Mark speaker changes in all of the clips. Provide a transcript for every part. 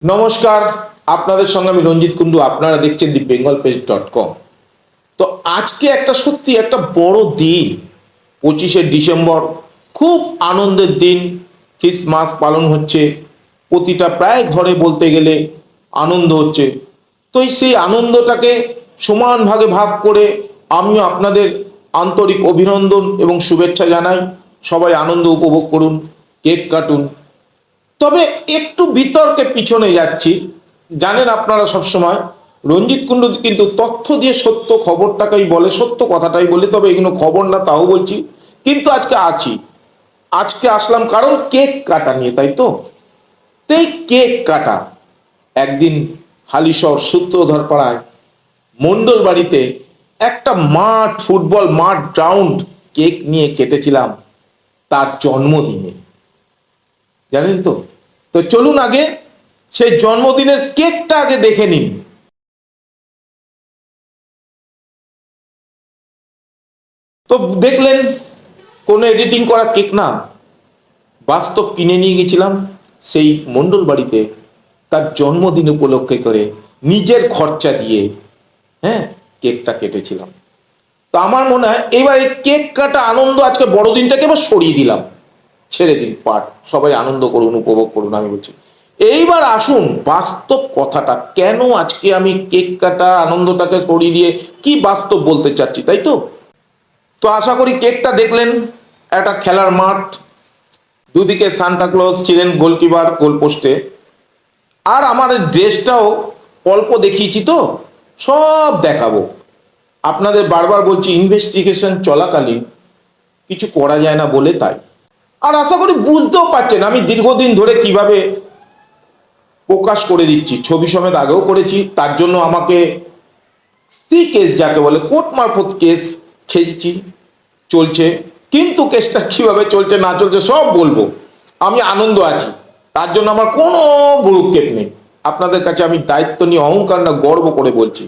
Speaker 1: নমস্কার, আপনাদের সঙ্গে আমি রঞ্জিত কুন্ডু। আপনারা দেখছেন দি বেঙ্গল পেজ.com। তো আজকে সত্যি একটা বড় দিন, 25শে ডিসেম্বর। খুব আনন্দের দিন। ক্রিসমাস পালন হচ্ছে, প্রতিটা প্রায় ঘরে বলতে গেলে আনন্দ হচ্ছে। তো সেই আনন্দটাকে সমান ভাগে ভাগ করে আমিও আপনাদের আন্তরিক অভিনন্দন এবং শুভেচ্ছা জানাই। সবাই আনন্দ উপভোগ করুন, কেক কাটুন। তবে একটু বিতর্কে পিছনে যাচ্ছি। জানেন আপনারা সবসময় রঞ্জিত কুণ্ডু কিন্তু তথ্য দিয়ে সত্য খবরটাকেই বলে, সত্য কথাটাই বলে। তবে এগুলো খবর না, তাও বলছি। কিন্তু আজকে আসলাম কারণ কেক কাটা নিয়ে, তাই তো। এই কেক কাটা একদিন হালিশহর সূত্রধর পাড়ায় মণ্ডল বাড়িতে একটা মাঠ, ফুটবল মাঠ গ্রাউন্ড কেক নিয়ে কেটেছিলাম তার জন্মদিনে, জানেন তো। তো চলুন আগে সেই জন্মদিনের কেকটা আগে দেখে নিন। তো দেখলেন কোনো এডিটিং করা কেক না, বাস্তব কিনে নিয়ে গেছিলাম সেই মণ্ডল বাড়িতে তার জন্মদিন উপলক্ষে করে নিজের খরচা দিয়ে। হ্যাঁ, কেকটা কেটেছিলাম। তো আমার মনে হয় এবার এই কেক কাটা আনন্দ আজকে বড়দিনটাকে এবার সরিয়ে দিলাম, ছেড়ে দিন পাট, সবাই আনন্দ করুন, উপভোগ করুন। আমি বলছি এইবার আসুন বাস্তব কথাটা, কেন আজকে আমি কেক কাটা আনন্দটাকে সরিয়ে দিয়ে কি বাস্তব বলতে চাচ্ছি, তাই তো। তো আশা করি কেকটা দেখলেন। একটা খেলার মাঠ, দুদিকে সান্টা ক্লজ ছিলেন গোলকিপার গোলপোস্টে। আর আমার ড্রেসটাও অল্প দেখিয়েছি, তো সব দেখাবো আপনাদের। বারবার বলছি ইনভেস্টিগেশন চলাকালীন কিছু করা যায় না বলে, তাই। আর আশা করি বুঝতেও পারছেন আমি দীর্ঘদিন ধরে কিভাবে প্রকাশ করে দিচ্ছি, ছবি সমেত আগেও করেছি। তার জন্য আমাকে সি কেস যাকে বলে কোর্ট মারফত কেস খেয়েছি, চলছে। কিন্তু কেসটা কিভাবে চলছে না চলছে সব বলবো। আমি আনন্দ আছি, তার জন্য আমার কোনো ভ্রুক্ষেপ নেই। আপনাদের কাছে আমি দায়িত্ব নিয়ে অহংকার না গর্ব করে বলছি।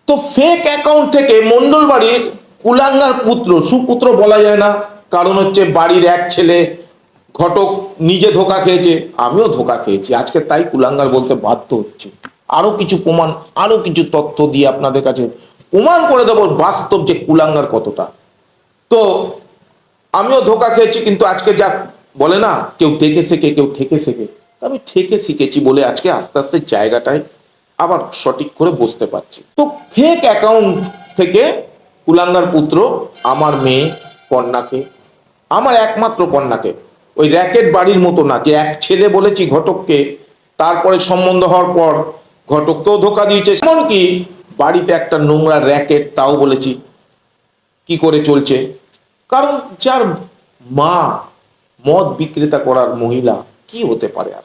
Speaker 1: তো ফেক অ্যাকাউন্ট থেকে মণ্ডল বাড়ির কুলাঙ্গার পুত্র, সুপুত্র বলা যায় না, কারণ হচ্ছে বাড়ির এক ছেলে ঘটক নিজে ধোকা খেয়েছে, আমিও ধোকা খেয়েছি, আজকে তাই কুলাঙ্গার বলতে বাধ্য হচ্ছে। আরো কিছু প্রমাণ, আরো কিছু তথ্য দিয়ে আপনাদের কাছে প্রমাণ করে দেবো বাস্তব যে কুলাঙ্গার কতটা। তো আমিও ধোকা খেয়েছি, কিন্তু আজকে যা বলে না, কেউ দেখে শেখে কেউ ঠেকে শেখে। আমি ঠেকে শিখেছি বলে আজকে আস্তে আস্তে জায়গাটায় আবার সঠিক করে বুঝতে পারছি। তো ফেক অ্যাকাউন্ট থেকে কুলাঙ্গার পুত্র আমার মেয়ে কন্যাকে, আমার একমাত্র কন্যাকে, ওই র্যাকেট বাড়ির মতো না যে এক ছেলে বলেছি ঘটককে, তারপরে সম্বন্ধ হওয়ার পর ঘটককেও ধোকা দিয়েছে, এমনকি বাড়িতে একটা নোংরা র্যাকেট, তাও বলেছি। কি করে চলছে? কারণ যার মা মদ বিক্রেতা করার মহিলা, কি হতে পারে আর।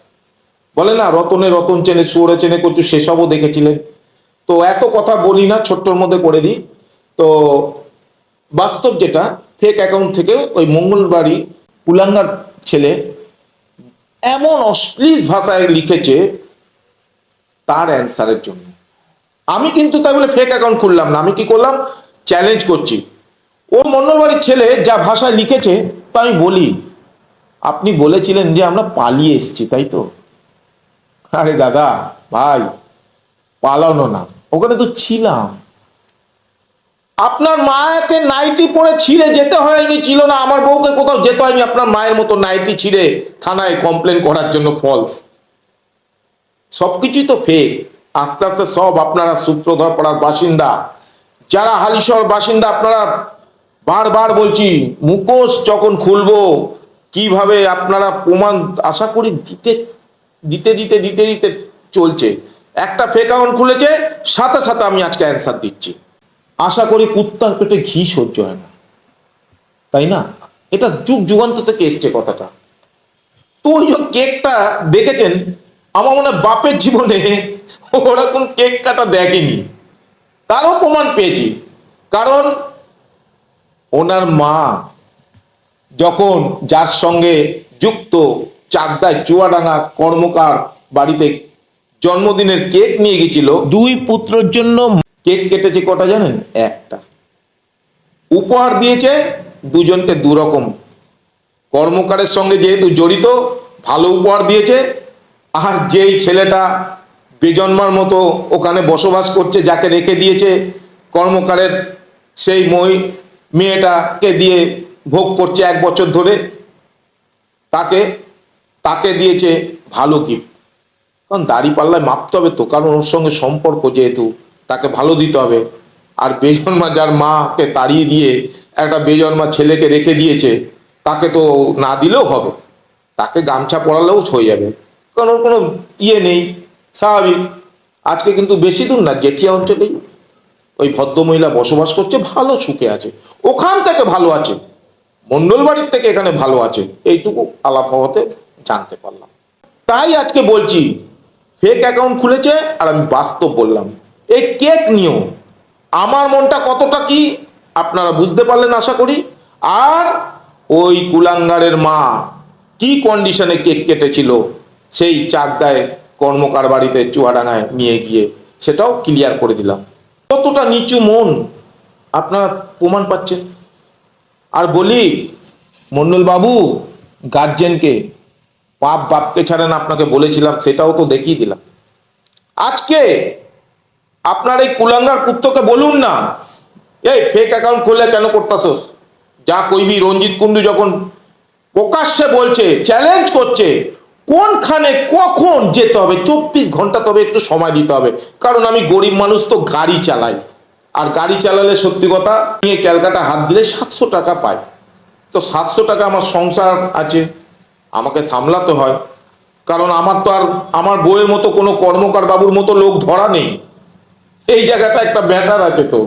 Speaker 1: বলে না রতনে রতন চেনে, সুরে চেনে কচু, সেসবও দেখেছিলেন। তো এত কথা বলি না, ছোট্টর মধ্যে করে দিই। তো বাস্তব যেটা, ফেক অ্যাকাউন্ট থেকে ওই মঙ্গলবাড়ি কুলাঙ্গার ছেলে এমন অশ্লীল ভাষায় লিখেছে তার অ্যান্সারের জন্য। আমি কিন্তু তাই বলে ফেক অ্যাকাউন্ট খুললাম না, আমি কি করলাম, চ্যালেঞ্জ করছি। ও মন্ডলবাড়ির ছেলে যা ভাষায় লিখেছে তা আমি বলি, আপনি বলেছিলেন যে আমরা পালিয়ে এসেছি, তাই তো। আরে দাদা ভাই, পালানো না, ওখানে তো ছিলাম। আপনার মাকে নাইটি পরে ছিঁড়ে যেতে হয়নি, ছিল না। আমার বউকে কোথাও যেতে হয়নি আপনার মায়ের মতো নাইটি ছিঁড়ে থানায় কমপ্লেন করার জন্য। ফলস, সবকিছুই তো ফেক। আস্তে আস্তে সব আপনারা সূত্রধর পাড়ার বাসিন্দা, যারা হালিশহর বাসিন্দা, আপনারা বারবার বলছি মুখোশ যখন খুলবো কিভাবে আপনারা প্রমাণ আশা করি দিতে দিতে দিতে দিতে দিতে চলছে। একটা ফেক অ্যাকাউন্ট খুলেছে, সাথে সাথে আমি আজকে অ্যান্সার দিচ্ছি। আশা করি কুত্তার পেটে ঘি সহ্য হয় না, তাই না। এটা যুগ যুগান্ত থেকে এসছে কথাটা। তো ওই যে কেকটা দেখেছেন, আমার মনে হয় বাপের জীবনে ওরকম কেক কাটা দেখেনি। তারও প্রমাণ পেয়েছি, কারণ ওনার মা যখন যার সঙ্গে যুক্ত চাকদায় চুয়াডাঙ্গা কর্মকার বাড়িতে জন্মদিনের কেক নিয়ে গেছিল, দুই পুত্রের জন্য কেক কেটেছে কটা জানেন? একটা। উপহার দিয়েছে দুজনকে দুরকম। কর্মকারের সঙ্গে যেহেতু জড়িত, ভালো উপহার দিয়েছে। আর যেই ছেলেটা বেজন্মার মতো ওখানে বসবাস করছে, যাকে রেখে দিয়েছে কর্মকারের সেই মেয়েটাকে দিয়ে ভোগ করছে 1 বছর ধরে, তাকে তাকে দিয়েছে ভালো গিফট। কারণ দাড়িপাল্লায় মাপতে হবে তো, কারণ ওর সঙ্গে সম্পর্ক, যেহেতু তাকে ভালো দিতে হবে। আর বেজন্মা যার মাকে তাড়িয়ে দিয়ে একটা বেজন্মা ছেলেকে রেখে দিয়েছে, তাকে তো না দিলেও হবে, তাকে গামছা পরালেও হয়ে যাবে, কারণ ওর কোনো নেই, স্বাভাবিক। আজকে কিন্তু বেশি দূর না, জেঠিয়া অঞ্চলেই ওই ভদ্রমহিলা বসবাস করছে, ভালো সুখে আছে, ওখান থেকে ভালো আছে, মন্ডল বাড়ির থেকে এখানে ভালো আছে, এইটুকু আলাপ হওয়াতে জানতে পারলাম। তাই আজকে বলছি, ফেক অ্যাকাউন্ট খুলেছে আর আমি বাস্তব বললাম। এই কেক নিয়েও আমার মনটা কতটা কি আপনারা বুঝতে পারলেন আশা করি। আর ওই কুলাঙ্গারের মা কি কন্ডিশনে কেক কেটেছিল সেই চাকদায় কর্মকার বাড়িতে চুয়াডাঙ্গায় নিয়ে গিয়ে, সেটাও ক্লিয়ার করে দিলাম। কতটা নিচু মন আপনারা প্রমাণ পাচ্ছেন। আর বলি মন্ডল বাবু, গার্জেনকে, বাপ বাপকে ছাড়েন, আপনাকে বলেছিলাম, সেটাও তো দেখিয়ে দিলাম। আজকে আপনার এই কুলাঙ্গার পুত্রকে বলুন না, এই ফেক অ্যাকাউন্ট খুলে কেন করতেছস, যা কইবি। রঞ্জিত কুন্ডু যখন প্রকাশ্যে বলছে, চ্যালেঞ্জ করছে, কোনখানে কখন যেতে হবে, 24 ঘন্টা, তবে একটু সময় দিতে হবে, কারণ আমি গরিব মানুষ তো, গাড়ি চালাই, আর গাড়ি চালালে সত্যি কথা নিয়ে ক্যালকাটা হাত দিলে 700 টাকা পাই। তো 700 টাকা আমার সংসার আছে, আমাকে সামলাতে হয়, কারণ আমার তো আর আমার বউয়ের মতো কোনো কর্মকার বাবুর মতো লোক ধরা নেই, এই জায়গাটা একটা ব্যাটার আছে। তো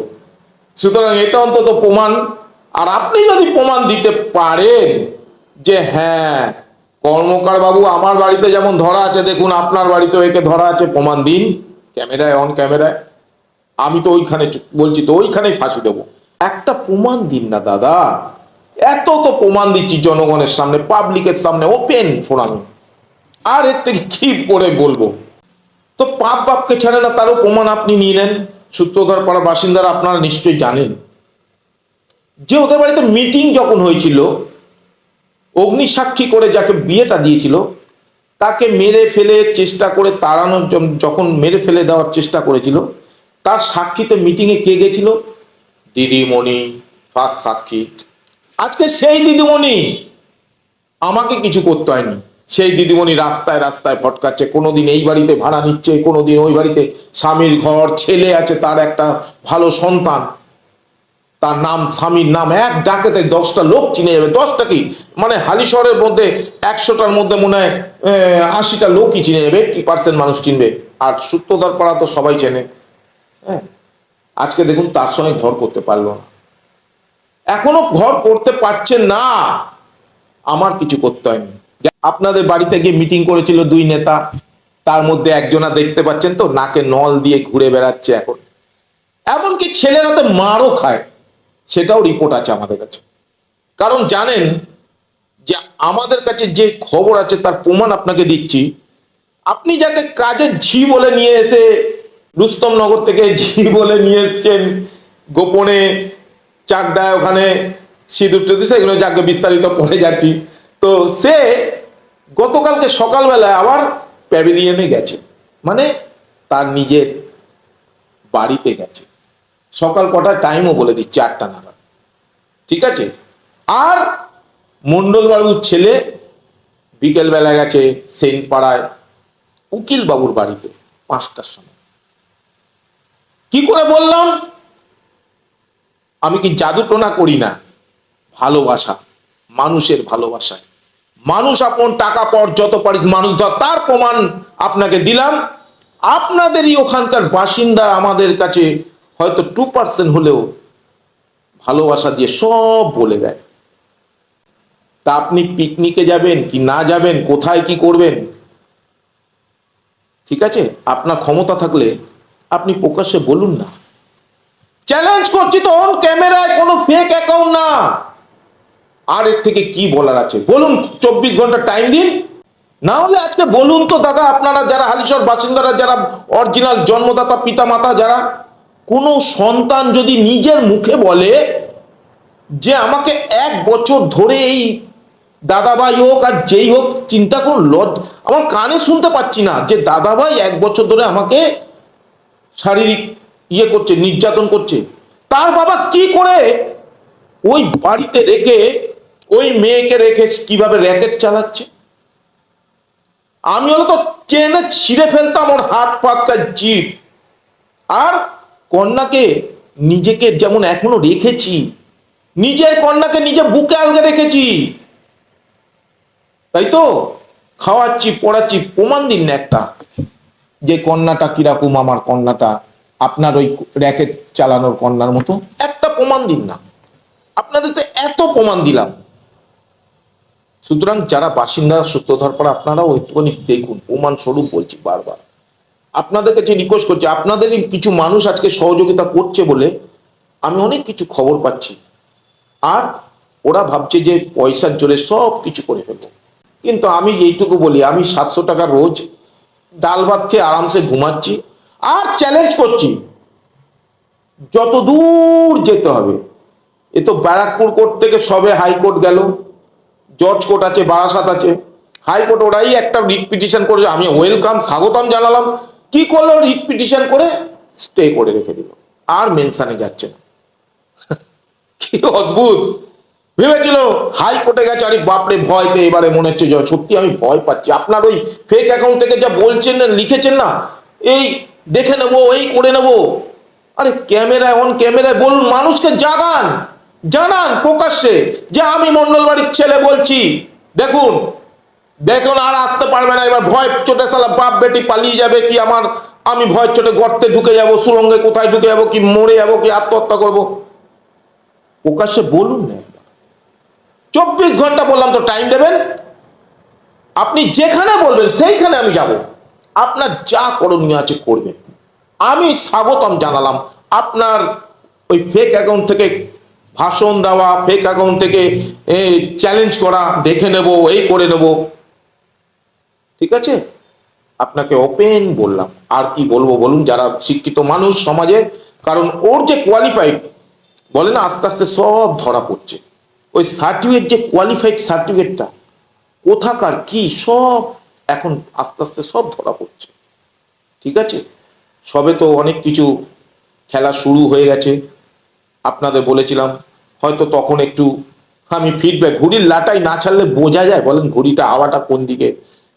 Speaker 1: সুতরাং এটা অন্তত প্রমাণ। আর আপনি যদি প্রমাণ দিতে পারেন যে হ্যাঁ কর্মকার বাবু আমার বাড়িতে যেমন ধরা আছে, দেখুন আপনার বাড়িতেও একে ধরা আছে, প্রমাণ দিন ক্যামেরায়, অন ক্যামেরায়। আমি তো ওইখানে বলছি, তো ওইখানেই ফাঁসি দেবো। একটা প্রমাণ দিন না দাদা, এত তো প্রমাণ দিচ্ছি জনগণের সামনে, পাবলিকের সামনে, ওপেন ফোরামে, আর এর থেকে কি করে বলবো। তো পাপ বাপকে ছাড়ে না, তারও প্রমাণ আপনি নিয়ে নেন। সূত্রধর পাড়া বাসিন্দারা আপনারা নিশ্চয়ই জানেন যে ওদের বাড়িতে মিটিং যখন হয়েছিল, অগ্নি সাক্ষী করে যাকে বিয়েটা দিয়েছিল তাকে মেরে ফেলে চেষ্টা করে তাড়ানোর, যখন মেরে ফেলে দেওয়ার চেষ্টা করেছিল, তার সাক্ষীতে মিটিংয়ে কে গেছিল? দিদিমণি, ফার্স্ট সাক্ষী। আজকে সেই দিদিমণি, আমাকে কিছু করতে হয়নি, সেই দিদিমণি রাস্তায় রাস্তায় ভটকাচ্ছে, কোনোদিন এই বাড়িতে ভাড়া নিচ্ছে, কোনোদিন ওই বাড়িতে, স্বামীর ঘর, ছেলে আছে, তার একটা ভালো সন্তান, তার নাম, স্বামীর নাম এক ডাকেতে 10টা লোক চিনে যাবে। 10টা কি, মানে হালিশহরের মধ্যে 100টার মধ্যে মনে হয় 80টা লোকই চিনে যাবে, 80% মানুষ চিনবে। আর সূত্রধর পাড়া তো সবাই চেনে। হ্যাঁ, আজকে দেখুন তার সঙ্গে ঘর করতে পারলো না, এখনো ঘর করতে পারছে না, আমার কিছু করতে হয়নি। আপনাদের বাড়িতে গিয়ে মিটিং করেছিল 2 নেতা, তার মধ্যে একজনা দেখতে পাচ্ছেন তো নাকে নল দিয়ে ঘুরে বেড়াচ্ছে এখন, এমনকি ছেলেরা তো মারও খায়, সেটাও রিপোর্ট আছে আমাদের কাছে। কারণ জানেন যে আমাদের কাছে যে খবর আছে তার প্রমাণ আপনাকে দিচ্ছি। আপনি যাকে কাজের ঝি বলে নিয়ে এসে, রুস্তমনগর থেকে ঝি বলে নিয়ে এসছেন গোপনে চাকদায়, ওখানে সিঁদুর টুদুর, সেগুলো যাকে বিস্তারিত পড়ে যাচ্ছি, তো সে গতকালকে সকালবেলায় আবার প্যাভিলিয়নে গেছে, মানে তার নিজের বাড়িতে গেছে। সকাল কটা টাইমও বলে দিচ্ছে, 8টা নাগাদ, ঠিক আছে। আর মন্ডল বাবুর ছেলে বিকেলবেলা গেছে সেনপাড়ায় উকিল বাবুর বাড়িতে 5টার সময়। কি করে বললাম? আমি কি জাদু টোনা করি না, ভালোবাসা, মানুষের ভালোবাসায় মানুষ আপন, টাকা পর যত পারিস মানুষ ধর, তার প্রমাণ আপনাকে দিলাম। আপনাদেরই ওখানকার বাসিন্দা আমাদের কাছে হয়তো 2% হলেও ভালোবাসা দিয়ে সব বলে দেয়। তা আপনি পিকনিকে যাবেন কি না যাবেন, কোথায় কি করবেন, ঠিক আছে, আপনার ক্ষমতা থাকলে আপনি প্রকাশ্যে বলুন না। চ্যালেঞ্জ করছি তো, অন ক্যামেরায়, কোনো ফেক অ্যাকাউন্ট না। আর এর থেকে কি বলার আছে বলুন, 24 ঘন্টা টাইম দিন। না হলে আজকে বলুন তো দাদা, আপনারা যারা হালিশহর বাসিন্দারা, যারা অরিজিনাল জন্মদাতা পিতা মাতা, যারা, কোনো সন্তান যদি নিজের মুখে বলে যে আমাকে 1 বছর ধরে এই দাদা ভাই হোক আর যেই হোক, চিন্তা করুন, আমার কানে শুনতে পাচ্ছি না যে দাদা ভাই 1 বছর ধরে আমাকে শারীরিক করছে, নির্যাতন করছে। তার বাবা কি করে ওই বাড়িতে রেখে ওই মেয়েকে রেখে কিভাবে র্যাকেট চালাচ্ছে। আমি হলো তো চেনে ছিঁড়ে ফেলতাম ওর হাত পাত জিভ। আর কন্যাকে নিজেকে যেমন এখনো রেখেছি, নিজের কন্যাকে নিজে বুকে আলগে রেখেছি, তাই তো খাওয়াচ্ছি পড়াচ্ছি। প্রমাণ দিন না একটা যে কন্যাটা কিরকম, আমার কন্যাটা আপনার ওই র্যাকেট চালানোর কন্যার মতো। একটা প্রমাণ দিন না, আপনাদের তো এত প্রমাণ দিলাম। সুতরাং যারা বাসিন্দা সূত্রধর, আপনারাও একটুখানি দেখুন, প্রমাণ স্বরূপ বলছি বারবার। আপনাদের কাছে রিকোয়েস্ট করছি, আপনাদেরই কিছু মানুষ আজকে সহযোগিতা করছে বলে আমি অনেক কিছু খবর পাচ্ছি। আর ওরা ভাবছে যে পয়সার জোরে সব কিছু করে ফেলবো। কিন্তু আমি এইটুকু বলি, আমি 700 টাকা রোজ ডাল ভাত খেয়ে আরামসে ঘুমাচ্ছি। আর চ্যালেঞ্জ করছি, যত দূর যেতে হবে। এ তো ব্যারাকপুর কোর্ট থেকে সবে হাইকোর্ট গেল, জজ কোর্ট আছে, বারাসাত আছে, হাইকোর্ট ওরাই একটা রিট পিটিশন করেছে। আমি ওয়েলকাম, স্বাগতম জানালাম। কি করলো, রিট পিটিশন করে স্টে করে রেখে দিল, আর মেনশনে যাচ্ছে না। কি অদ্ভুত। ভেবেছিল হাইকোর্টে গেছে, আরে বাপরে ভয়তে এবারে মনে হচ্ছে সত্যি আমি ভয় পাচ্ছি। আপনার ওই ফেক অ্যাকাউন্ট থেকে যা বলছেন না, লিখেছেন না, এই দেখে নেবো, এই করে নেবো। আরে ক্যামেরায়, অন ক্যামেরায় বলুন, মানুষকে জাগান, জানান প্রকাশ্যে যে আমি মন্ডল বাড়ির ছেলে বলছি, দেখুন দেখুন। আর আসতে পারবে না, এবার ভয় চোটে সালা বাপ বেটি পালিয়ে যাবে, কি আমার আমি ভয় চোটে গর্তে ঢুকে যাব, সুরঙ্গে কোথায় ঢুকে যাবো, কি মরে যাবো, কি আত্মহত্যা করবো। প্রকাশ্যে বলুন না। 24 ঘন্টা বললাম তো টাইম দেবেন, আপনি যেখানে বলবেন সেইখানে আমি যাব। আপনার যা করণীয় আছে করবেন। আমি স্বাগতম জানালাম আপনার ওই ফেক অ্যাকাউন্ট থেকে ভাষণ দেওয়া, ফেক অ্যাকাউন্ট থেকে চ্যালেঞ্জ করা, দেখে নেব, এই করে নেব, ঠিক আছে। আপনাকে ওপেন বললাম, আর কি বলবো বলুন, যারা শিক্ষিত মানুষ সমাজে। কারণ ওর যে কোয়ালিফাইড, বলে না আস্তে আস্তে সব ধরা পড়ছে। ওই সার্টিফিকেট, যে কোয়ালিফাইড সার্টিফিকেটটা কোথাকার কি, সব এখন আস্তে আস্তে সব ধরা পড়ছে, ঠিক আছে। সবে তো অনেক কিছু খেলা শুরু হয়ে গেছে, আপনাদের বলেছিলাম। হয়তো তখন একটু আমি ফিডব্যাক, ঘুড়ির লাটাই না ছাড়লে বোঝা যায়, বলেন ঘুড়িটা হাওয়াটা কোন দিকে।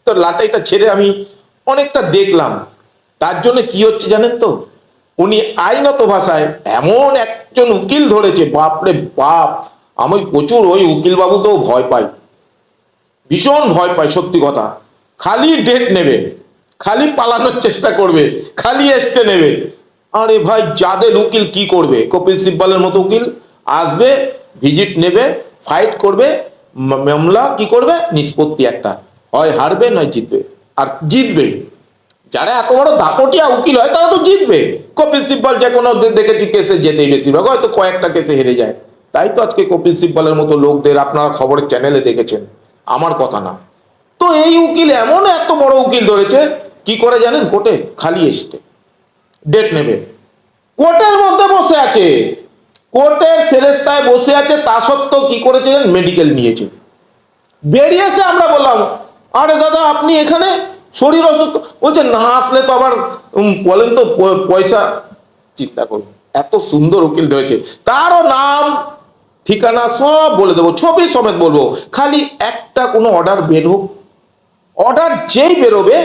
Speaker 1: তো লাটাইটা ছেড়ে আমি অনেকটা দেখলাম। তার জন্য কি হচ্ছে জানেন তো, উনি আইনত ভাষায় এমন একজন উকিল ধরেছে, বাপরে বাপ। আমি প্রচুর ওই উকিল বাবুকেও ভয় পাই, ভীষণ ভয় পাই, সত্যি কথা। খালি ডেট নেবে, খালি পালানোর চেষ্টা করবে, খালি এস্টে নেবে। আরে ভাই, যাদের উকিল কি করবে, কপিল সিব্বলের মতো উকিল আসবে, ভিজিট নেবে, ফাইট করবে, মামলা কি করবে, নিষ্পত্তি একটা, হয় হারবে নয় জিতবে। আর জিতবে, যারা এত বড় দাপটিয়া উকিল হয় তারা তো জিতবে। কপিল সিব্বল যে কোনো দেখেছি কেসে যেতেই বেশিরভাগ, হয়তো কয়েকটা কেসে হেরে যায়। তাই তো আজকে কপিল সিব্বলের মতো লোকদের আপনারা খবরের চ্যানেলে দেখেছেন, আমার কথা না। তো এই উকিল এমন এত বড় উকিল ধরেছে, কি করে জানেন, কোর্টে খালি এসছে, ডেট নেবে, কোর্টের মধ্যে বসে আছে, কোর্টের সেরেস্তায় বসে আছে। তা সত্ত্বেও কি করেছে, মেডিকেল নিয়েছে। বেরিয়েছে, আমরা বললাম আরে দাদা আপনি এখানে, শরীর অসুস্থ, বলছে না আসলে তো আবার বলেন তো পয়সা। চিন্তা করুন, এত সুন্দর উকিল ধরেছে, তারও নাম ঠিকানা সব বলে দেবো, ছবি সমেত বলবো, খালি একটা কোনো অর্ডার বের হোক। অর্ডার যেই বেরোবে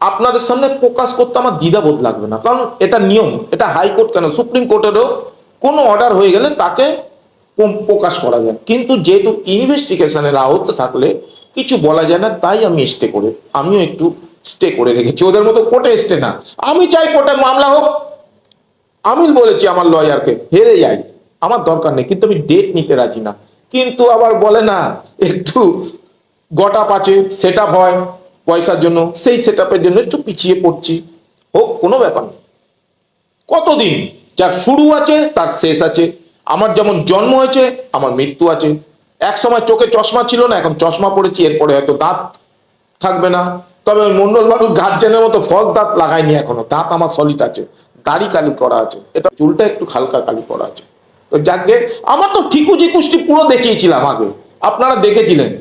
Speaker 1: আপনাদের সামনে প্রকাশ করতে আমার দ্বিধাবোধ লাগবে না, কারণ এটা নিয়ম। এটা হাইকোর্ট কেন, সুপ্রিম কোর্টেরও কোনো অর্ডার হয়ে গেলে তাকে প্রকাশ করা যায়। কিন্তু যেহেতু ইনভেস্টিগেশনের আওতা থাকলে কিছু বলা যায় না, তাই আমি স্টে করে, আমিও একটু স্টে করে রেখেছি। ওদের মতো কোর্টে স্টে না, আমি চাই কোর্টে মামলা হোক। আমি বলেছি আমার লয়ারকে, হেরে যাই, আমার দরকার নেই, কিন্তু আমি ডেট নিতে রাজি না। কিন্তু আবার বলে না, একটু গট-আপ আছে, সেট আপ হয় পয়সার জন্য, সেই সেট আপের জন্য একটু পিছিয়ে পড়ছি। হোক, কোনো ব্যাপার নেই। কতদিন, যার শুরু আছে তার শেষ আছে। আমার যেমন জন্ম হয়েছে, আমার মৃত্যু আছে। এক সময় চোখে চশমা ছিল না, এখন চশমা পড়েছি, এরপরে হয়তো দাঁত থাকবে না। তবে ওই মন্ডল বাবুর গার্জেনের মতো ফল দাঁত লাগাইনি এখনো, দাঁত আমার সলিড আছে, দাড়ি কালি করা আছে, এটা চুলটা একটু হালকা কালি করা আছে। তো যাকে, আমার তো ঠিকুজি কুষ্টি পুরো দেখিয়েছিলাম আগে, আপনারা দেখেছিলেন।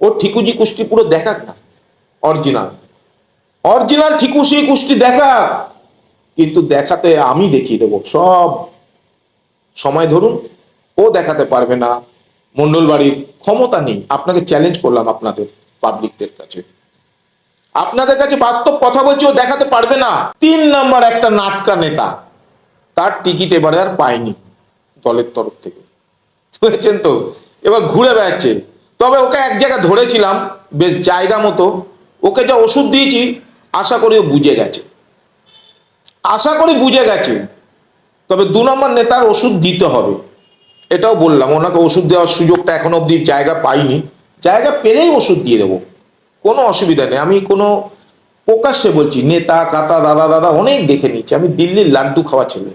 Speaker 1: ও ঠিকুজি কুষ্টি পুরো দেখাক না, অরিজিনাল, অরিজিনাল ঠিকুসি কুষ্টি দেখা, কিন্তু দেখাতে আমি দেখিয়ে দেবো সব। সময় ধরুন, ও দেখাতে পারবে না, মন্ডল বাড়ির ক্ষমতা নেই। আপনাকে চ্যালেঞ্জ করলাম আপনাদের পাবলিকদের কাছে, আপনাদের কাছে বাস্তব কথা বলছি, ও দেখাতে পারবে না। 3 নম্বর একটা নাটকা নেতা, তার টিকিট এবারে আর পায়নি দলের তরফ থেকে, বুঝেছেন তো, এবার ঘুরে বেড়াচ্ছে। তবে ওকে এক জায়গায় ধরেছিলাম বেশ জায়গা মতো, ওকে যা ওষুধ দিয়েছি আশা করি ও বুঝে গেছে, আশা করি বুঝে গেছে। তবে 2 নম্বর নেতার ওষুধ দিতে হবে, এটাও বললাম ওনাকে। ওষুধ দেওয়ার সুযোগটা এখনো অবধি জায়গা পাইনি, জায়গা পেলেই ওষুধ দিয়ে দেবো, কোনো অসুবিধা নেই। আমি কোনো প্রকাশ্যে বলছি, নেতা কাতা দাদা দাদা অনেক দেখে নিচ্ছি, আমি দিল্লির লাড্ডু খাওয়া ছেলে,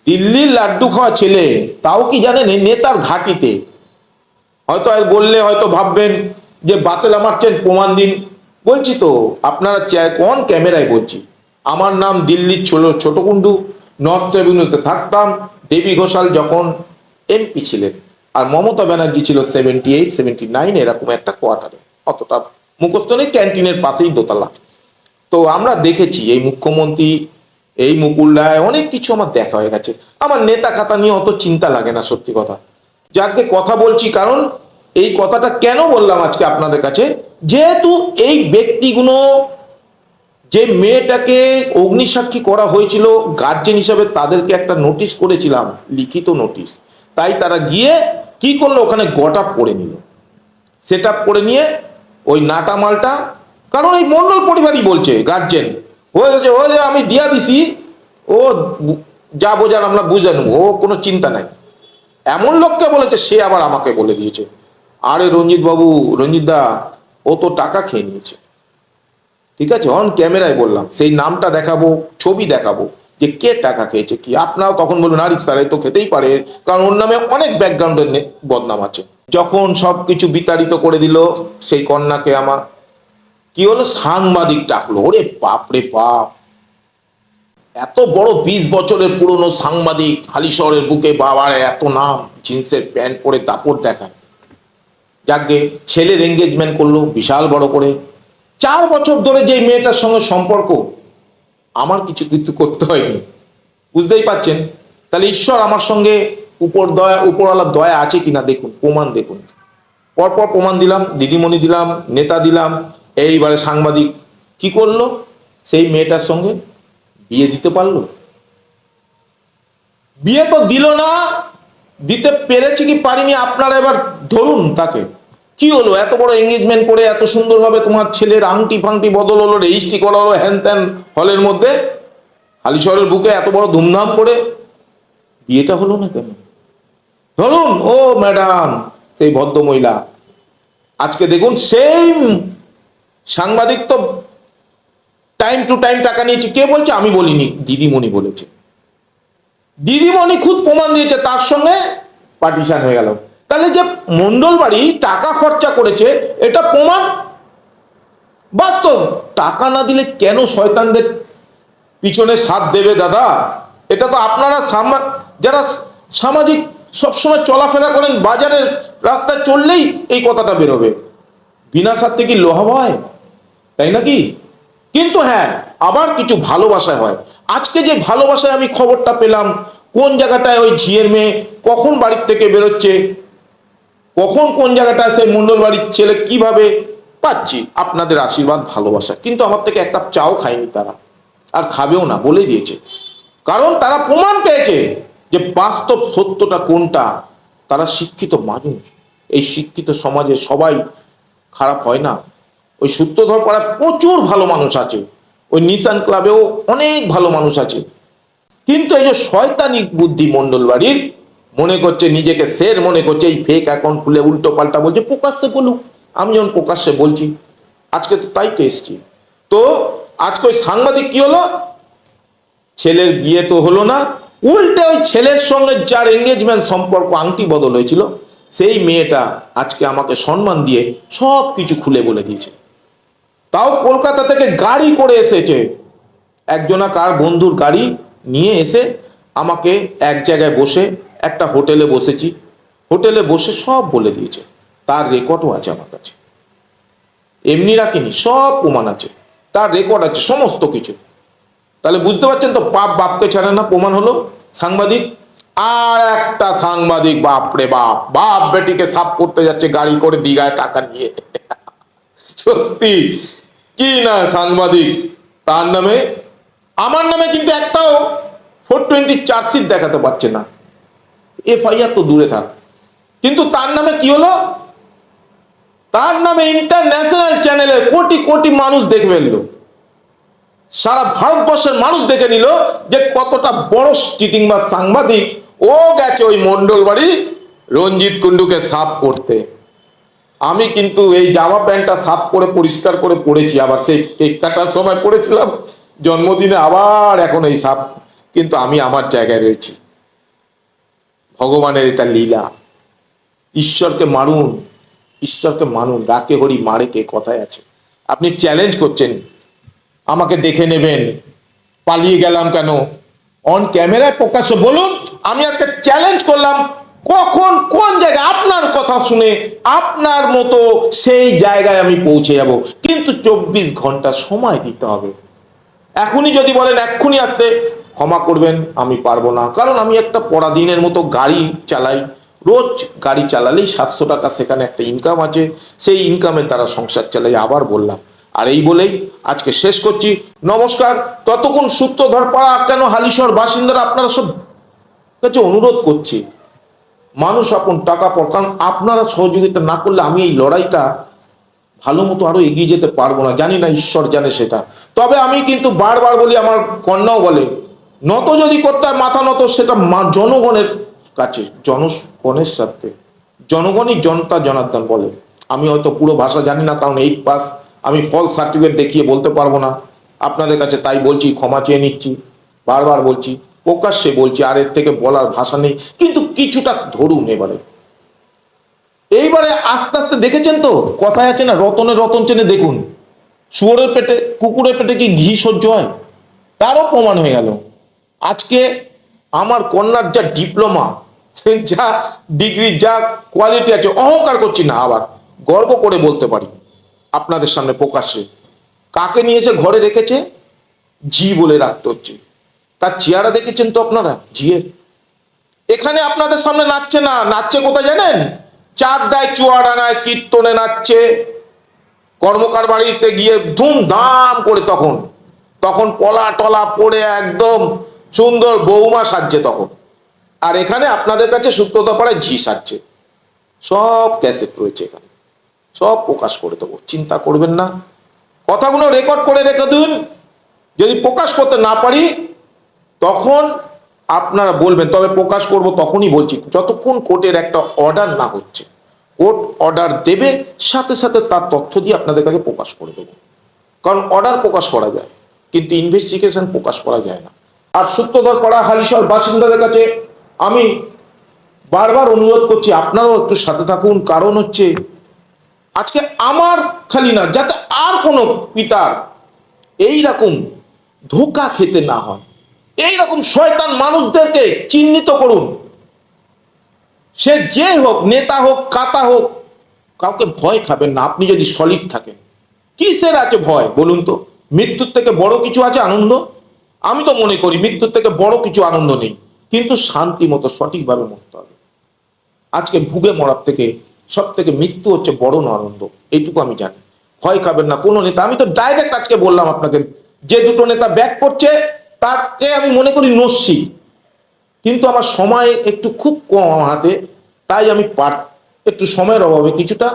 Speaker 1: দিল্লির লাড্ডু খাওয়া ছেলে। তাও কি জানেন, নেতার ঘাটিতে হয়তো বললে হয়তো ভাববেন যে বাতেলা মারছেন, প্রমাণ দিন। বলছি তো আপনারা কোন ক্যামেরায় বলছি, আমার নাম দিল্লির ছোট কুন্ডু, নর্থ এভিনিউতে থাকতাম। দেবী ঘোষাল যখন এমপি ছিলেন, আর মমতা ব্যানার্জি ছিল 78 79 এরকম একটা কোয়ার্টারে, অতটা মুখস্থ নেই, ক্যান্টিনের পাশেই দোতলা। তো আমরা দেখেছি এই মুখ্যমন্ত্রী, এই মুকুল রায়, অনেক কিছু আমার দেখা হয়ে গেছে। আমার নেতা খাতা নিয়ে অত চিন্তা লাগে না, সত্যি কথা। যাকে কথা বলছি, কারণ এই কথাটা কেন বললাম আজকে আপনাদের কাছে, যেহেতু এই ব্যক্তিগুলো, যে মেয়েটাকে অগ্নিসাক্ষী করা হয়েছিল গার্জেন হিসাবে, তাদেরকে একটা নোটিশ করেছিলাম, লিখিত নোটিশ। তাই তারা গিয়ে কি করলো, ওখানে গট আপ করে নিল, সেট আপ করে নিয়ে ওই নাটা মালটা, কারণ এই মন্ডল পরিবারই বলছে গার্জেন, ও যে আমি দিয়া দিছি, ও যা বোঝার আমরা বুঝে নেবো, ও কোনো চিন্তা নাই, এমন লোককে বলেছে। সে আবার আমাকে বলে দিয়েছে, আরে রঞ্জিত বাবু, রঞ্জিত দা, ও তো টাকা খেয়ে নিয়েছে। ঠিক আছে, অন ক্যামেরায় বললাম, সেই নামটা দেখাবো, ছবি দেখাবো, যে কে টাকা খেয়েছে কি। আপনারাও তখন বলবেন, আরে স্যার তো খেতেই পারে, কারণ ওর নামে অনেক ব্যাকগ্রাউন্ডের বদনাম আছে। যখন সবকিছু বিতাড়িত করে দিল, সেই কন্যাকে আমার কি হলো, সাংবাদিক ডাকলো। ওরে বাপ রে বাপ, এত বড় 20 বছরের পুরনো সাংবাদিক, হালিশহরের বুকে, বাবার এত নাম, জিন্সের প্যান্ট পরে দাপট দেখায়। যাকে ছেলের এঙ্গেজমেন্ট করলো বিশাল বড় করে। 4 বছর ধরে যে মেয়েটার সঙ্গে সম্পর্ক, আমার কিছু কিন্তু করতে হয়নি, বুঝতেই পারছেন। তাহলে ঈশ্বর আমার সঙ্গে উপরওয়ালার দয়া আছে কিনা দেখুন, প্রমাণ দেখুন। পরপর প্রমাণ দিলাম, দিদিমণি দিলাম, নেতা দিলাম। এইবারে সাংবাদিক কি করলো, সেই মেয়েটার সঙ্গে বিয়ে দিতে পারলো? বিয়ে তো দিল না, দিতে পেরেছি কি পারিনি আপনারা এবার ধরুন তাকে। কি হলো, এত বড় এঙ্গেজমেন্ট করে, এত সুন্দরভাবে তোমার ছেলের আংটি ফাংটি বদল হলো, রেজিস্ট্রি করা হলো হ্যান ত্যান হলের মধ্যে, হালিশহরের বুকে এত বড় ধুমধাম করে, বিয়েটা হলো না কেন? ধরুন ও ম্যাডাম, সেই ভদ্র মহিলা, আজকে দেখুন সেই সাংবাদিক তো টাইম টু টাইম টাকা নিয়েছে। কে বলছে? আমি বলিনি, দিদিমণি বলেছে। দিদিমণি খুদ প্রমাণ দিয়েছে, তার সঙ্গে পার্টিশন হয়ে গেল। তাহলে যে মন্ডল বাড়ি টাকা খরচা করেছে, এটা প্রমাণ বাস্তব। টাকা না দিলে কেন শয়তানদের পিছনে সাথ দেবে দাদা? এটা তো আপনারা যারা সামাজিক সবসময় চলাফেরা করেন, বাজারের রাস্তায় চললেই এই কথাটা বেরোবে, বিনা স্বার্থে কি লোহা হয়, তাই নাকি? কিন্তু হ্যাঁ, আবার কিছু ভালোবাসায় হয়। আজকে যে ভালোবাসায় আমি খবরটা পেলাম, কোন জায়গাটায় ওই ঝিয়ের মেয়ে কখন বাড়ির থেকে বেরোচ্ছে, কখন কোন জায়গাটায় সেই মন্ডল বাড়ির ছেলে, কিভাবে পাচ্ছি আপনাদের আশীর্বাদ, ভালোবাসা। কিন্তু আমার থেকে এক কাপ চাও খায়নি তারা, আর খাবেও না, বলে দিয়েছে। কারণ তারা প্রমাণ পেয়েছে যে বাস্তব সত্যটা কোনটা। তারা শিক্ষিত মানুষ, এই শিক্ষিত সমাজে সবাই খারাপ হয় না। ওই সূত্রধর পাড়ায় প্রচুর ভালো মানুষ আছে, ওই নিশান ক্লাবেও অনেক ভালো মানুষ আছে। কিন্তু এই যে শয়তানি বুদ্ধি মন্ডল বাড়ির, মনে করছে নিজেকে শের মনে করছে, এই ফেক অ্যাকাউন্ট খুলে উল্টো পাল্টা বলছে। প্রকাশ্যে বলুক, আমি যখন প্রকাশ্যে বলছি, আজকে তো তাই তো এসছি। তো আজকে ওই সাংবাদিক কি হলো, ছেলের বিয়ে তো হলো না, উল্টে ওই ছেলের সঙ্গে যার এঙ্গেজমেন্ট সম্পর্ক, আংটি বদল হয়েছিল, সেই মেয়েটা আজকে আমাকে সম্মান দিয়ে সব কিছু খুলে বলে দিয়েছে। তাও কলকাতা থেকে গাড়ি করে এসেছে, একজনা কার বন্ধুর গাড়ি নিয়ে এসে আমাকে এক জায়গায় বসে, একটা হোটেলে বসেছি, হোটেলে বসে সব বলে দিয়েছে। তার রেকর্ডও আছে আমার কাছে। এমনি রাখিনি, সব প্রমাণ আছে, তার রেকর্ড আছে, সমস্ত কিছু। তাহলে বুঝতে পারছেন তো, পাপ বাপকে ছাড়ে না, প্রমাণ হলো। সাংবাদিক আর একটা সাংবাদিক, বাপরে বাপ, বাপ বেটিকে সাফ করতে যাচ্ছে গাড়ি করে দীঘায় টাকা নিয়ে। সত্যি কি না সাংবাদিক, তার নামে, আমার নামে কিন্তু একটাও 420 চার্জশিট দেখাতে পারছে না, এফআইআর তো দূরে থাক, কিন্তু তার নামে কি হলো, তার নামে ইন্টারন্যাশনাল চ্যানেলে কোটি কোটি মানুষ দেখে ফেললো, সারা ভারতবর্ষের মানুষ দেখে নিল যে কতটা বড় চিটিং বা সাংবাদিক। ও গেছে ওই মন্ডল বাড়ি রঞ্জিত কুন্ডুকে সাফ করতে। আমি কিন্তু এই জামা প্যান্টটা সাফ করে পরিষ্কার করে পরেছি, আবার সেই কেক কাটার সময় পরেছিলাম, জন্মদিনে আবার এখন এই সাফ, কিন্তু আমি আমার জায়গায় রয়েছি। ভগবানের এটা লীলা। ঈশ্বরকে মারুন, ঈশ্বরকে মানুন, রাকে হরি মারে কে কথায় আছে। আপনি চ্যালেঞ্জ করছেন আমাকে দেখে নেবেন, পালিয়ে গেলাম কেন, অন ক্যামেরায় প্রকাশ্য বলুন। আমি আজকে চ্যালেঞ্জ করলাম, কখন কোন জায়গায় আপনার কথা শুনে আপনার মতো সেই জায়গায় আমি পৌঁছে যাব, কিন্তু 24 ঘন্টা সময় দিতে হবে। এখনই যদি বলেন এক্ষুনি আসতে, ক্ষমা করবেন, আমি পারবো না, কারণ আমি একটা পরাধীনের মতো গাড়ি চালাই, রোজ গাড়ি চালালেই 700 টাকা সেখানে একটা ইনকাম আছে, সেই ইনকামের দ্বারা সংসার চালাই। আবার বললাম, আর এই বলেই আজকে শেষ করছি। নমস্কার। ততক্ষণ সূত্রধর পাড়া কেন হালিশহর বাসিন্দারা আপনারা সব কাছে অনুরোধ করছি, মানুষ আপন টাকা পর, কারণ আপনারা সহযোগিতা না করলে আমি এই লড়াইটা ভালো মতো আরো এগিয়ে যেতে পারবো না। জানি না, ঈশ্বর জানে সেটা। তবে আমি কিন্তু বারবার বলি, আমার কন্যাও বলে, নত যদি করতে হয় মাথা নত, সেটা জনগণের কাছে, জনগণের সাথে, জনগণই জনতা জনার্দন বলে। আমি হয়তো পুরো ভাষা জানি না, কারণ 8 পাস, আমি ফলস সার্টিফিকেট দেখিয়ে বলতে পারবো না আপনাদের কাছে, তাই বলছি, ক্ষমা চেয়ে নিচ্ছি, বারবার বলছি, প্রকাশ্যে বলছি, আর এর থেকে বলার ভাষা নেই। কিন্তু কিছুটা ধরুন এবারে, এইবারে আস্তে আস্তে দেখেছেন তো, কথায় আছে না, রতনে রতন চেনে দেখুন, শুয়োরের পেটে, কুকুরের পেটে কি ঘি সহ্য হয়, তারও প্রমাণ হয়ে গেল। আজকে আমার কন্যার যা ডিপ্লোমা, যা ডিগ্রি, যা কোয়ালিটি আছে, অহংকার করছি না, আবার গর্ব করে বলতে পারি আপনাদের সামনে প্রকাশ্যে, কাকে নিয়ে এসে ঘরে রেখেছে, ঝি বলে রাখতে হচ্ছে। তার চেহারা দেখেছেন তো আপনারা, ঝিয়ের। এখানে আপনাদের সামনে নাচছে না, নাচছে কোথায় জানেন, চাকদায়, চুয়াডাঙ্গায় কীর্তনে নাচছে, কর্মকার বাড়িতে গিয়ে ধুমধাম করে, তখন তখন পলা টলা পরে একদম সুন্দর বৌমা সাজছে তখন। আর এখানে আপনাদের কাছে সূত্রতা পাড়ায় ঝি সাজছে। সব ক্যাসেট রয়েছে এখানে, সব প্রকাশ করে দেবো, চিন্তা করবেন না। কথাগুলো রেকর্ড করে রেখে দিন, যদি প্রকাশ করতে না পারি তখন আপনারা বলবেন, তবে প্রকাশ করব তখনই বলছি যতক্ষণ কোর্টের একটা অর্ডার না হচ্ছে। কোর্ট অর্ডার দেবে, সাথে সাথে তার তথ্য দিয়ে আপনাদের কাছে প্রকাশ করে দেবো। কারণ অর্ডার প্রকাশ করা যায়, কিন্তু ইনভেস্টিগেশন প্রকাশ করা যায় না। আর সূত্রধর পাড়া হালিশহর বাসিন্দাদের কাছে আমি বারবার অনুরোধ করছি, আপনারাও একটু সাথে থাকুন। কারণ হচ্ছে আজকে আমার খালি না, যাতে আর কোনো পিতার এই রকম ধোঁকা খেতে না হয়, এই রকম শয়তান মানুষদেরকে চিহ্নিত করুন। সে যে হোক, নেতা হোক, কাতা হোক, কাউকে ভয় খাবেন না। আপনি যদি সলিড থাকেন, কিসের আছে ভয় বলুন তো? মৃত্যুর থেকে বড় কিছু আছে আনন্দ? আমি তো মনে করি মৃত্যুর থেকে বড় কিছু আনন্দ নেই, কিন্তু শান্তি মতো সঠিকভাবে মরতে হবে। আজকে ভুগে মরার থেকে সব থেকে মৃত্যু হচ্ছে বড় আনন্দ, এইটুকু আমি জানি। ভয় খাবেন না কোনো নেতা। আমি তো ডাইরেক্ট আজকে বললাম আপনাকে, যে দুটো নেতা ব্যাক করছে তাকে আমি মনে করি নস্যি, কিন্তু আমার সময় একটু খুব কম আমার হাতে, তাই আমি একটু সময়ের অভাবে কিছুটা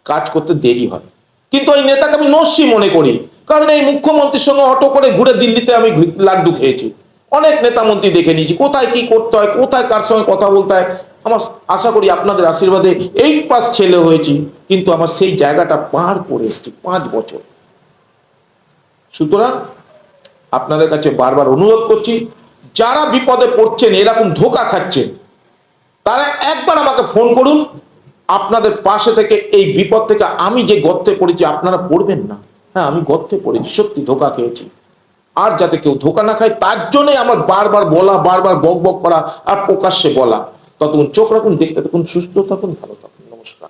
Speaker 1: কাজ করতে দেরি হয়। কিন্তু ওই নেতাকে আমি নস্যি মনে করি, কারণ এই মুখ্যমন্ত্রীর সঙ্গে অটো করে ঘুরে দিল্লিতে আমি লাড্ডু খেয়েছি, অনেক নেতা মন্ত্রী দেখে নিয়েছি, কোথায় কি করতে হয়, কোথায় কার সঙ্গে কথা বলতে হয়। আমার আশা করি আপনাদের আশীর্বাদে 8 পাস ছেলে হয়েছি, কিন্তু আমার সেই জায়গাটা পার করে এসেছি 5 বছর। সুতরাং আপনাদের কাছে বারবার অনুরোধ করছি, যারা বিপদে পড়ছেন, এরকম ধোঁকা খাচ্ছেন, তারা একবার আমাকে ফোন করুন। আপনাদের পাশে থেকে এই বিপদ থেকে, আমি যে গর্তে পড়েছি আপনারা পড়বেন না। হ্যাঁ, আমি গর্তে পড়েছি, সত্যি ধোঁকা খেয়েছি। আর যাতে কেউ ধোঁকা না খায় তার জন্যই আমার বারবার বলা, বারবার বক বক করা আর প্রকাশ্যে বলা। ততক্ষণ চোখ রাখুন, দেখতে থাকুন, সুস্থ থাকুন, ভালো থাকুন। নমস্কার।